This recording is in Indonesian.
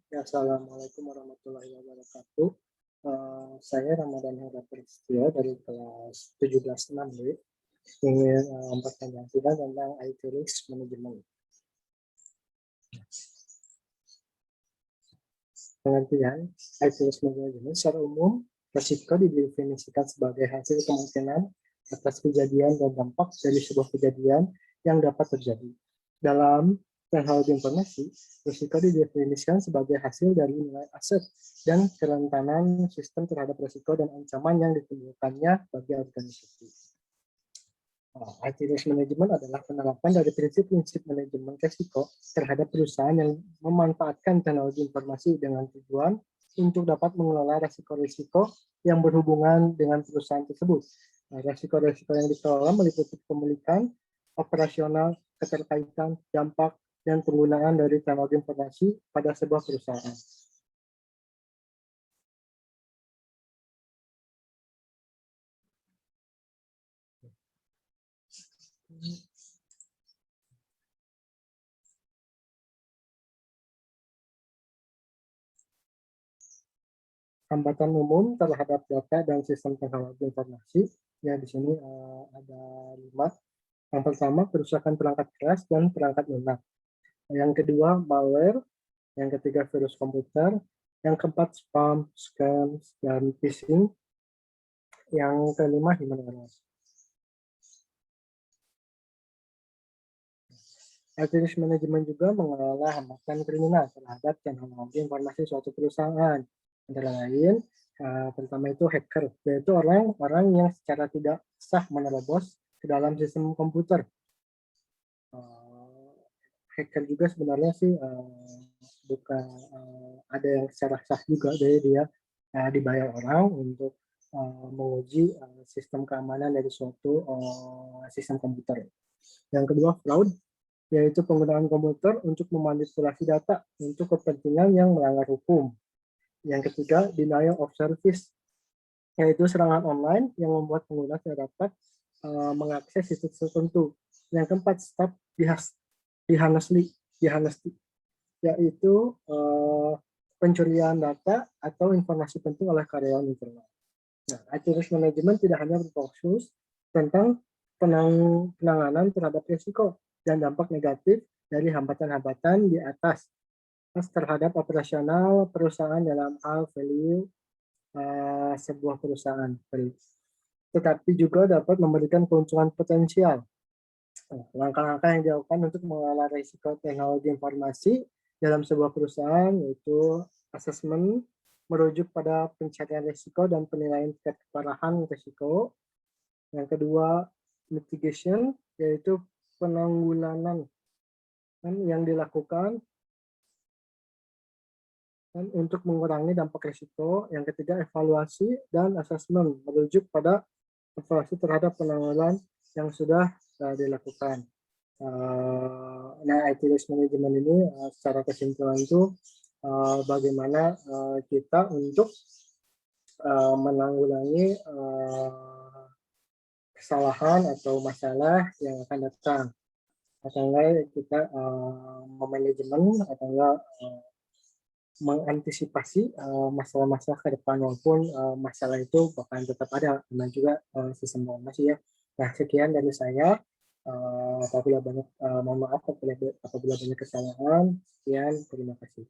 Ya, Assalamualaikum warahmatullahi wabarakatuh. Saya Ramadan Hera Pristio dari kelas 17-6B ingin memperkenalkan tentang IT Risk Management. Pengertian IT Risk Management secara umum, risiko didefinisikan sebagai hasil kemungkinan atas kejadian dan dampak dari sebuah kejadian yang dapat terjadi. Dalam teknologi informasi, risiko didefinisikan sebagai hasil dari nilai aset dan kerentanan sistem terhadap risiko dan ancaman yang ditimbulkannya bagi organisasi. IT Risk Management adalah penerapan dari prinsip-prinsip manajemen risiko terhadap perusahaan yang memanfaatkan teknologi informasi dengan tujuan untuk dapat mengelola risiko-risiko yang berhubungan dengan perusahaan tersebut. Risiko-risiko yang dikelola meliputi pemilikan, operasional, keterkaitan, dampak, dan penggunaan dari teknologi informasi pada sebuah perusahaan. Hambatan umum terhadap data dan sistem teknologi informasi, ya di sini ada 5. Yang pertama, kerusakan perangkat keras dan perangkat lunak. Yang kedua, malware. Yang ketiga, virus komputer. Yang keempat, spam, scam, dan phishing. Yang kelima, human error. IT Risk Management juga mengelola hambatan kriminal terhadap teknologi informasi suatu perusahaan. Antara lain, pertama itu hacker, yaitu orang-orang yang secara tidak sah menerobos ke dalam sistem komputer. Hacker juga sebenarnya sih bukan ada yang secara sah juga, jadi dia dibayar orang untuk menguji sistem keamanan dari suatu sistem komputer. Yang kedua, fraud, yaitu penggunaan komputer untuk memanipulasi data untuk kepentingan yang melanggar hukum. Yang ketiga, denial of service, yaitu serangan online yang membuat pengguna tidak dapat mengakses situs tertentu. Yang keempat, stop dishonestly, yaitu pencurian data atau informasi penting oleh karyawan internal. Nah, IT Risk Management tidak hanya berfokus tentang penanganan terhadap risiko dan dampak negatif dari hambatan-hambatan di atas terhadap operasional perusahaan dalam hal value sebuah perusahaan, tetapi juga dapat memberikan keuntungan potensial. Langkah-langkah yang dilakukan untuk mengelola risiko teknologi informasi dalam sebuah perusahaan yaitu asesmen, merujuk pada pencarian risiko dan penilaian tingkat keparahan risiko. Yang kedua, mitigation, yaitu penanggulangan yang dilakukan untuk mengurangi dampak risiko. Yang ketiga, evaluasi dan asesmen, merujuk pada evaluasi terhadap penanggulangan yang sudah dilakukan. Nah, IT Risk Management ini secara kesimpulan itu bagaimana kita untuk menanggulangi kesalahan atau masalah yang akan datang, atau enggak kita memanajemen atau enggak mengantisipasi masalah-masalah ke depan, walaupun masalah itu bahkan tetap ada, dan juga sistem informasi ya. Nah, sekian dari saya. Apabila banyak mohon maaf apabila banyak kesalahan. Sekian, terima kasih.